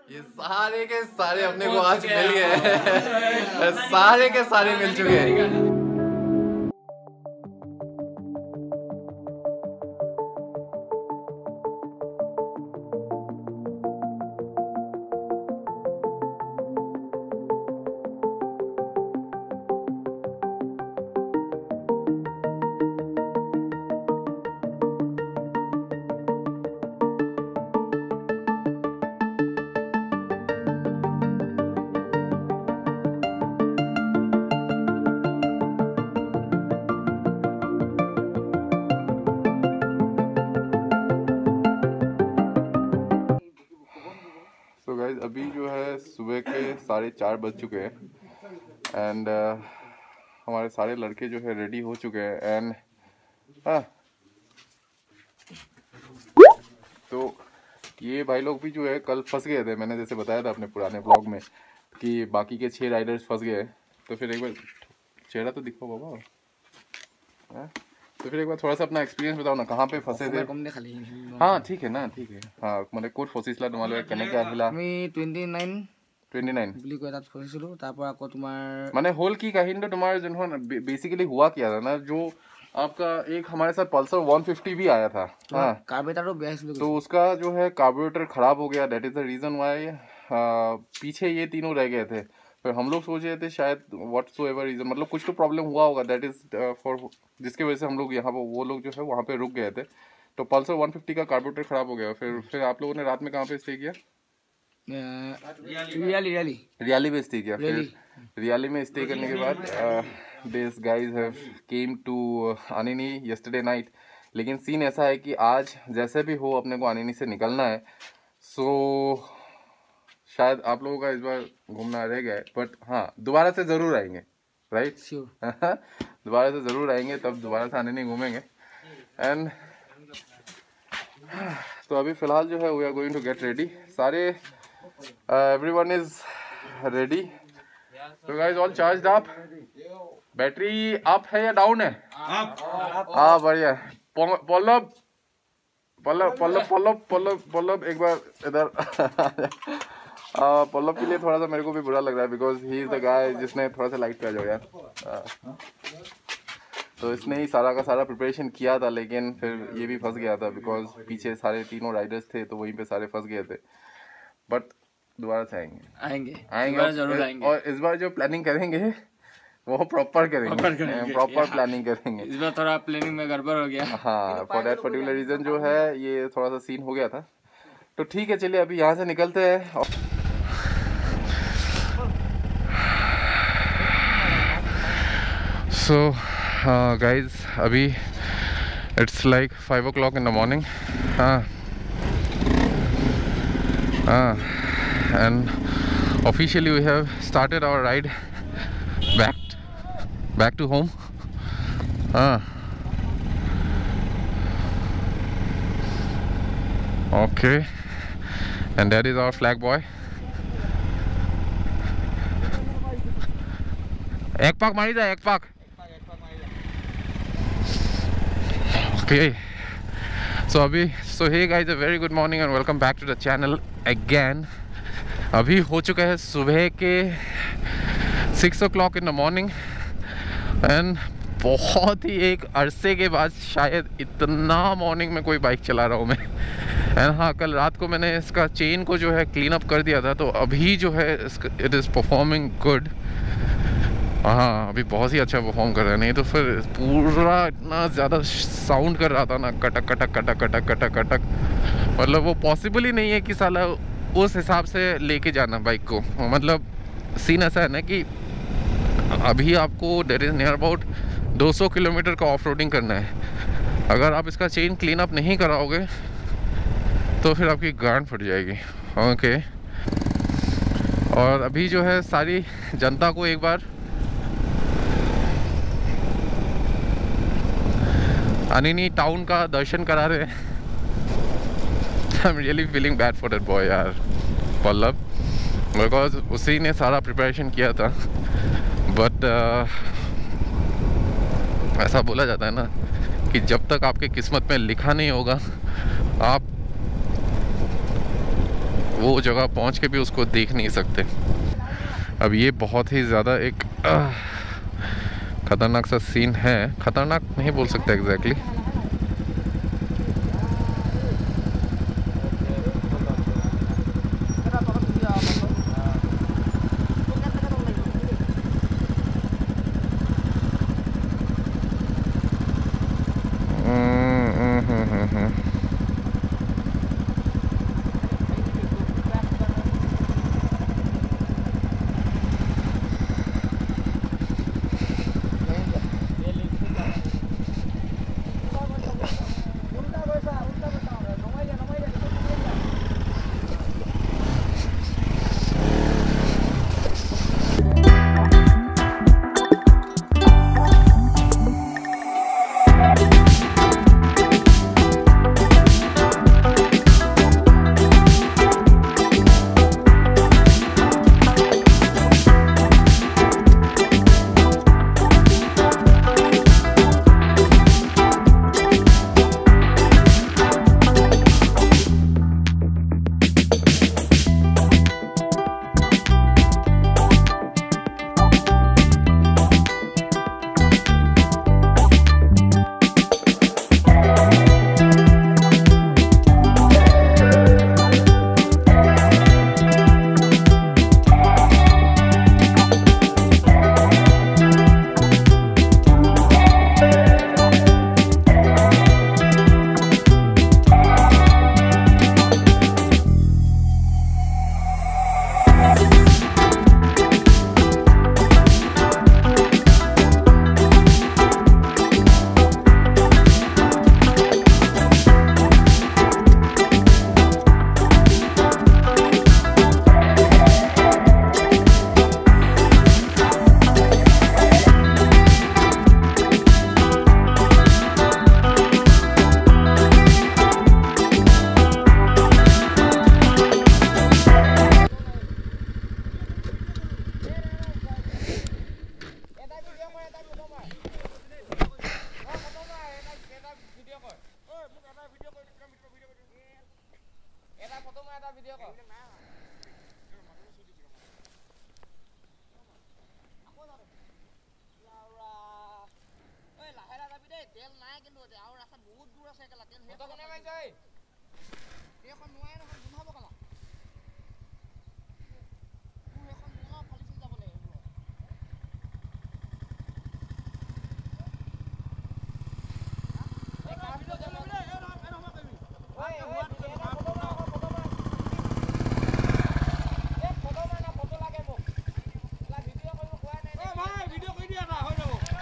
ये सारे के सारे अपने को आज मिल गए सारे के सारे मिल चुके हैं। तो गाइस अभी जो है सुबह के 4:30 बज चुके हैं एंड हमारे सारे लड़के जो है रेडी हो चुके हैं एंड तो ये भाई लोग भी जो है कल फंस गए थे। मैंने जैसे बताया था अपने पुराने ब्लॉग में कि बाकी के 6 राइडर्स फंस गए। तो फिर एक बार चेहरा तो दिखाओ बाबा। तो फिर एक बार थोड़ा सा अपना एक्सपीरियंस बताओ ना, कहाँ पे फंसे थे? हाँ ठीक है ना, ठीक है। हाँ মানে ক'ত ফচিছিলা তোমালোকে, কেনেকৈ আহিলা? আমি 29 বুলি কৈ তাত ফচিছিলোঁ। তাৰপৰা আকৌ তোমাৰ মানে হ'ল কি কাহিনীটো তোমাৰ যোনখন बेसिकली हुआ क्या था ना, जो आपका एक हमारे साथ पल्सर 150 भी आया था। हाँ कार्बोरेटर बेया হৈছিল, तो उसका जो है कार्बोरेटर खराब हो गया। That is the reason why पीछे ये तीनों रह गए थे। फिर हम लोग सोच रहे थे शायद व्हाटसोएवर रीजन, मतलब कुछ तो प्रॉब्लम हुआ होगा, दैट इज फॉर जिसकी वजह से हम लोग यहाँ पर वो लोग जो है वहाँ पे रुक गए थे। तो पल्सर 150 का कार्बोरेटर खराब हो गया। फिर आप लोगों ने रात में कहाँ पे स्टे किया? रियाली में स्टे किया। फिर रियाली में स्टे करने के बाद this guys have came to Anini yesterday night. लेकिन सीन ऐसा है कि आज जैसे भी हो अपने को अनिनी से निकलना है। सो शायद आप लोगों का इस बार घूमना रह गया है, बट हाँ दोबारा से ज़रूर आएंगे, राइट? दोबारा से ज़रूर आएंगे, तब दोबारा से अनिनी घूमेंगे। एंड तो अभी फ़िलहाल जो है we are going to get ready. सारे एवरीवन इज रेडी। तो guys all charged up? Battery up है या डाउन है? हाँ बढ़िया। पल्लव पल्लव पल्लव पल्लव पल्लव पल्लव एक बार इधर। पल्लव के लिए थोड़ा सा मेरे को भी बुरा लग रहा है because he is the guy जिसने थोड़ा सा लाइट पे आ जाओ यार। तो इसने ही सारा का सारा प्रिपरेशन किया था, लेकिन फिर ये भी फंस गया था बिकॉज पीछे सारे तीनों राइडर्स थे तो वहीं पे सारे फंस गए थे। बट दोबारा से आएंगे जरूर आएंगे। और इस बार जो प्लानिंग करेंगे वो प्रॉपर करेंगे, प्रॉपर प्लानिंग करेंगे। इस बार थोड़ा प्लानिंग में गड़बड़ हो गया। हाँ फॉर दैट पर्टिकुलर रीजन जो है ये थोड़ा सा सीन हो गया था। तो ठीक है चलिए अभी यहाँ से निकलते हैं। सो गाइज अभी it's like 5 o'clock in the morning। and officially we have started our ride back to home। okay, and that is our flag boy। एक पाक मारी जाए, एक पाक। okay, so hey guys, a very good morning and welcome back to the channel again। अभी हो चुका है सुबह के 6 o'clock in the morning and बहुत ही एक अरसे के बाद शायद इतना मॉर्निंग में कोई बाइक चला रहा हूँ मैं। एंड हाँ कल रात को मैंने इसका चेन को जो है क्लीन अप कर दिया था, तो अभी जो है इट इज़ परफॉर्मिंग गुड। हाँ अभी बहुत ही अच्छा परफॉर्म कर रहा है। नहीं तो फिर पूरा इतना ज़्यादा साउंड कर रहा था ना, कटक कटक कटक कटक कटक कटक, मतलब वो पॉसिबल ही नहीं है कि साला उस हिसाब से लेके जाना बाइक को। मतलब सीन ऐसा है ना कि अभी आपको there is near about 200 kilometre का ऑफ रोडिंग करना है। अगर आप इसका चेन क्लीन अप नहीं कराओगे तो फिर आपकी गांड फट जाएगी। ओके, और अभी जो है सारी जनता को एक बार अनिनी टाउन का दर्शन करा रहे हैं। I am really feeling bad for that boy यार, पल्लव, बिकॉज उसी ने सारा प्रिपरेशन किया था। बट ऐसा बोला जाता है ना कि जब तक आपके किस्मत में लिखा नहीं होगा आप वो जगह पहुंच के भी उसको देख नहीं सकते। अब ये बहुत ही ज़्यादा एक खतरनाक सा सीन है, खतरनाक नहीं बोल सकते एग्जैक्टली।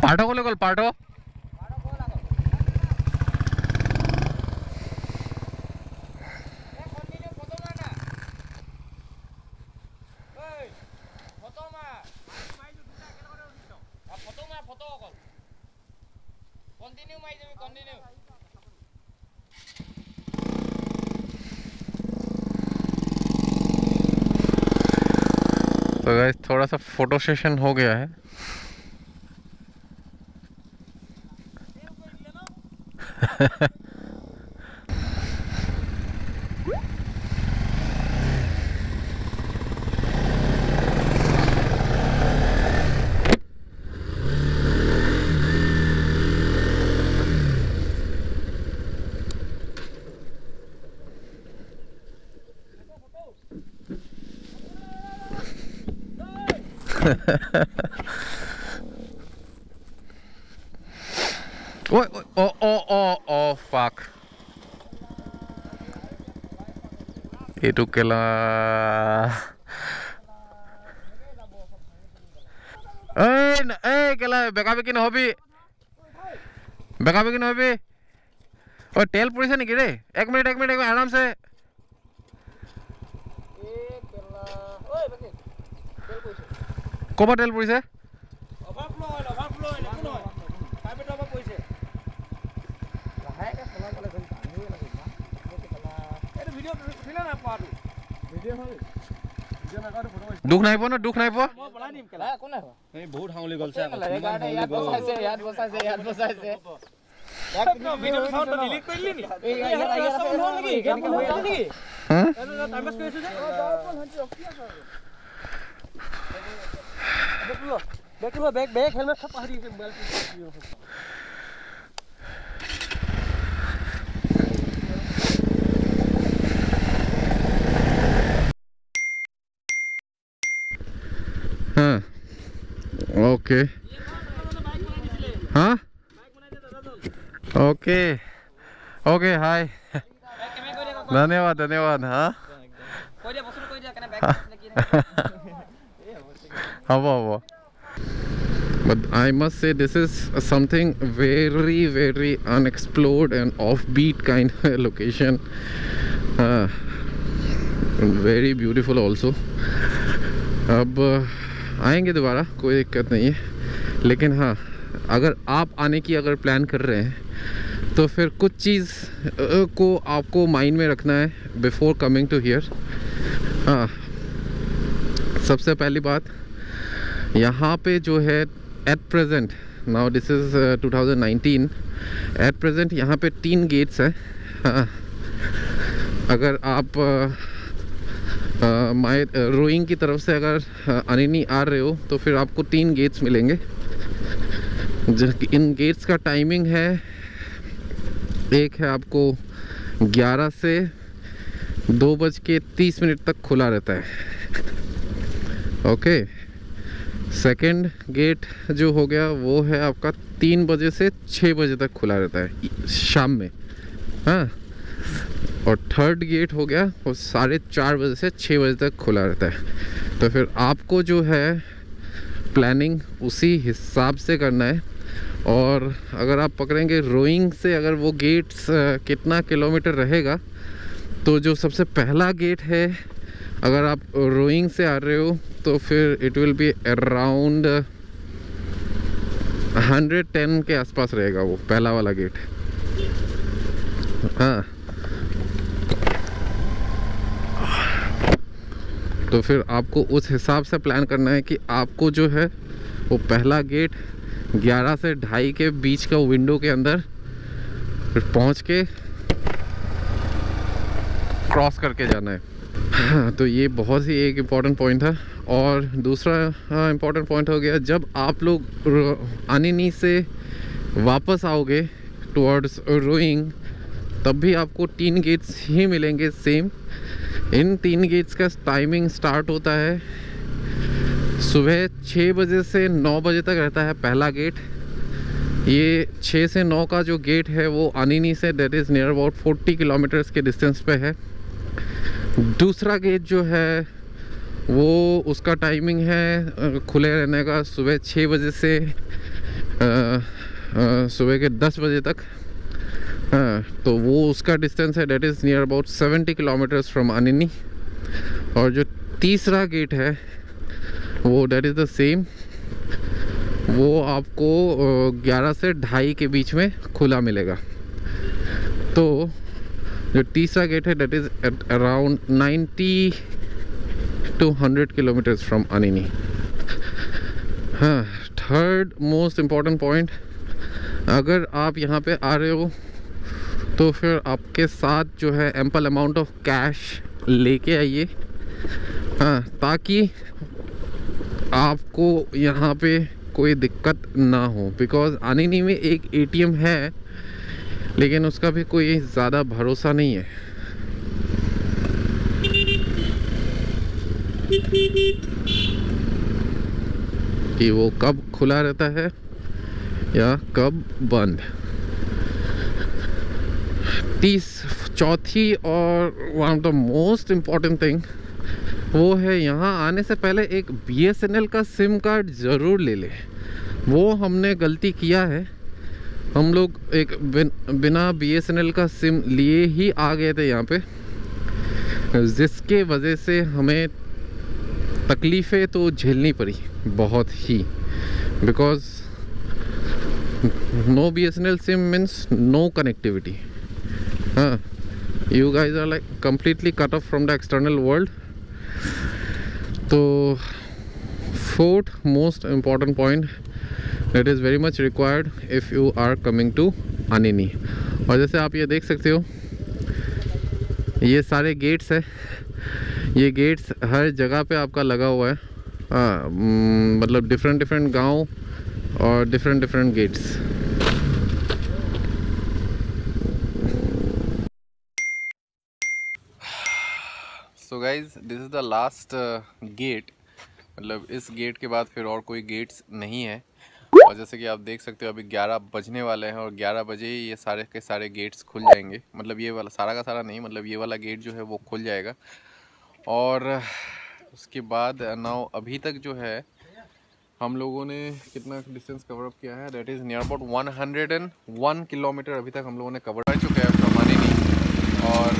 पार्टो को ले पार्टो तो गाइस थोड़ा सा फोटो सेशन हो गया है। Oh fuck. Itu kela. Kela beka-beki নহবি। beka-beki নহবি। ও তেল পৰিছে নেকি ৰে? এক মিনিট আৰাম से। কবা তেল পৰিছে? অভাৰফ্লো একো নহয়। পাইপেট অভাৰ পৰিছে। লাহেকে চলা চলে গৈ পানী লাগে না। এটা ভিডিও ফিলা না পাৰো। ভিডিও হয়। ভিডিও না কাটো ফটো। দুখ নাই পোৱা ন দুখ নাই পোৱা? মই বলাই দিম কেলা। কোন নাই? এই বহুত হাঙলি গলছে আকৌ। ইয়াত বসাইছে। हाँ ओके हाँ ओके ओके हाय धन्यवाद धन्यवाद हाँ हाँ but I must say this is something very unexplored and offbeat kind of location, very beautiful also. अब आएंगे दोबारा, कोई दिक्कत नहीं है, लेकिन हाँ अगर आप आने की अगर प्लान कर रहे हैं तो फिर कुछ चीज़ को आपको माइंड में रखना है बिफोर कमिंग टू हियर। हाँ, सबसे पहली बात, यहाँ पे जो है at present, now this is 2019, at present यहाँ पे 3 गेट्स हैं। हाँ, अगर आप माय रोइंग की तरफ से अगर अनिनी आ रहे हो तो फिर आपको 3 गेट्स मिलेंगे। इन गेट्स का टाइमिंग है, एक है आपको 11 से 2:30 तक खुला रहता है। ओके, सेकंड गेट जो हो गया वो है आपका 3 बजे से 6 बजे तक खुला रहता है शाम में। हाँ, और थर्ड गेट हो गया वो 4:30 बजे से 6 बजे तक खुला रहता है। तो फिर आपको जो है प्लानिंग उसी हिसाब से करना है। और अगर आप पकड़ेंगे रोइंग से, अगर वो गेट्स कितना किलोमीटर रहेगा, तो जो सबसे पहला गेट है अगर आप रोइंग से आ रहे हो तो फिर इट विल बी अराउंड 110 के आसपास रहेगा वो पहला वाला गेट। हाँ, तो फिर आपको उस हिसाब से प्लान करना है कि आपको जो है वो पहला गेट 11 से 2:30 के बीच का विंडो के अंदर फिर पहुंच के क्रॉस करके जाना है। हाँ, तो ये बहुत ही एक इम्पॉर्टेंट पॉइंट था। और दूसरा इम्पॉर्टेंट पॉइंट हो गया, जब आप लोग अनिनी से वापस आओगे टुवर्ड्स रोइंग, तब भी आपको 3 गेट्स ही मिलेंगे सेम। इन 3 गेट्स का टाइमिंग स्टार्ट होता है सुबह 6 बजे से 9 बजे तक रहता है पहला गेट। ये 6 से 9 का जो गेट है वो Anini say that is near about 40 kilometres के डिस्टेंस पे है। दूसरा गेट जो है वो उसका टाइमिंग है खुले रहने का सुबह 6 बजे से सुबह के 10 बजे तक। हाँ, तो वो उसका डिस्टेंस है that is near about 70 kilometres from Anini. और जो तीसरा गेट है वो दैट इज़ द सेम, वो आपको 11 से 2:30 के बीच में खुला मिलेगा। तो जो तीसरा गेट है that is at around 90 to 100 kilometres from Anini. हाँ, थर्ड मोस्ट इम्पॉर्टेंट पॉइंट, अगर आप यहाँ पे आ रहे हो तो फिर आपके साथ जो है एम्पल अमाउंट ऑफ कैश लेके आइए। हाँ, ताकि आपको यहाँ पे कोई दिक्कत ना हो, बिकॉज़ अनिनी में एक ATM है लेकिन उसका भी कोई ज़्यादा भरोसा नहीं है। कि वो कब खुला रहता है या कब बंद। चौथी और one of the most important thing वो है, यहाँ आने से पहले एक BSNL का सिम कार्ड ज़रूर ले लें। वो हमने गलती किया है, हम लोग एक बिना BSNL का सिम लिए ही आ गए थे यहाँ पे, जिसके वजह से हमें तकलीफ़ें तो झेलनी पड़ी बहुत ही, because no BSNL SIM means no connectivity. हाँ, you guys are like completely cut off from the external world. तो fourth most important point that is very much required if you are coming to आने नहीं। और जैसे आप ये देख सकते हो, ये सारे गेट्स है, ये गेट्स हर जगह पे आपका लगा हुआ है। मतलब डिफरेंट गांव और different gates. So guys, this is the last gate. मतलब इस गेट के बाद फिर और कोई गेट्स नहीं है। और जैसे कि आप देख सकते हो अभी 11 बजने वाले हैं और 11 बजे ही ये सारे के सारे गेट्स खुल जाएंगे। मतलब ये वाला सारा का सारा नहीं, मतलब ये वाला गेट जो है वो खुल जाएगा। और उसके बाद नाउ अभी तक जो है हम लोगों ने कितना डिस्टेंस कवर अप किया है, that is near about 101 kilometre अभी तक हम लोगों ने कवर कर चुके हैं कमाने नहीं। और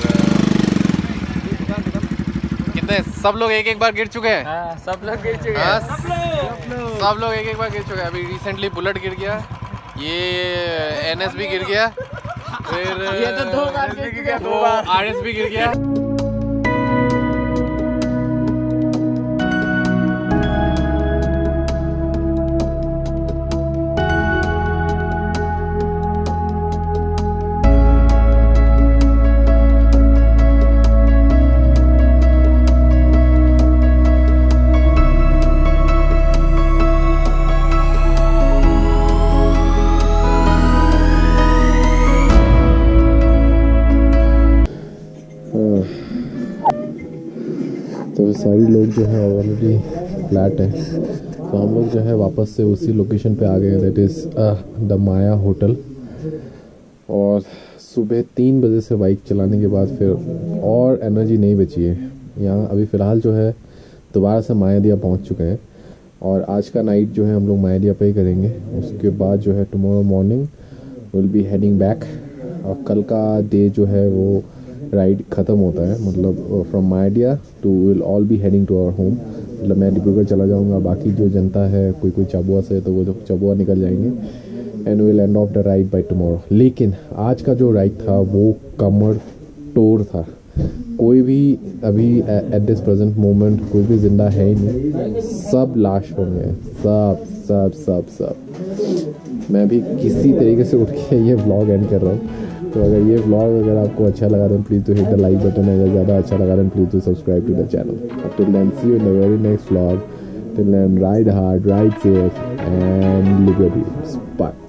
कितने सब लोग एक बार गिर चुके हैं। हाँ, सब लोग गिर चुके हैं। सब लोग एक बार गिर चुके हैं। अभी रिसेंटली बुलेट गिर गया, ये NS भी गिर गया, फिर ये तो 2 बार गिर गया, 2 बार RS भी गिर गया। तो सारी लोग जो है ऑलरेडी फ्लैट है, तो हम लोग जो है वापस से उसी लोकेशन पे आ गए, that is the Maya hotel. और सुबह 3 बजे से बाइक चलाने के बाद फिर और एनर्जी नहीं बची है। यहाँ अभी फ़िलहाल जो है दोबारा से मायादिया पहुँच चुके हैं और आज का नाइट जो है हम लोग मायादिया पे ही करेंगे। उसके बाद जो है tomorrow morning will be heading back. और कल का डे जो है वो राइड ख़त्म होता है, मतलब from Mayodia to will all be heading to our home. मतलब मैं डिब्रूगढ़ चला जाऊंगा, बाकी जो जनता है कोई चाबुआ से तो वो चाबुआ निकल जाएंगे and will end of the ride by tomorrow. लेकिन आज का जो राइड था वो कमर तोड़ था। कोई भी अभी एट दिस प्रेजेंट मोमेंट कोई भी ज़िंदा है ही नहीं, सब लाश हो गए, सब सब सब सब। मैं भी किसी तरीके से उठ के ये व्लॉग एंड कर रहा हूँ। तो अगर ये व्लॉग अगर आपको अच्छा लगा then please to hit the like button. अगर ज़्यादा अच्छा लगा then please to subscribe to the channel. Till then see you in the very next vlog. Till then ride hard, ride safe and live your dreams. Bye.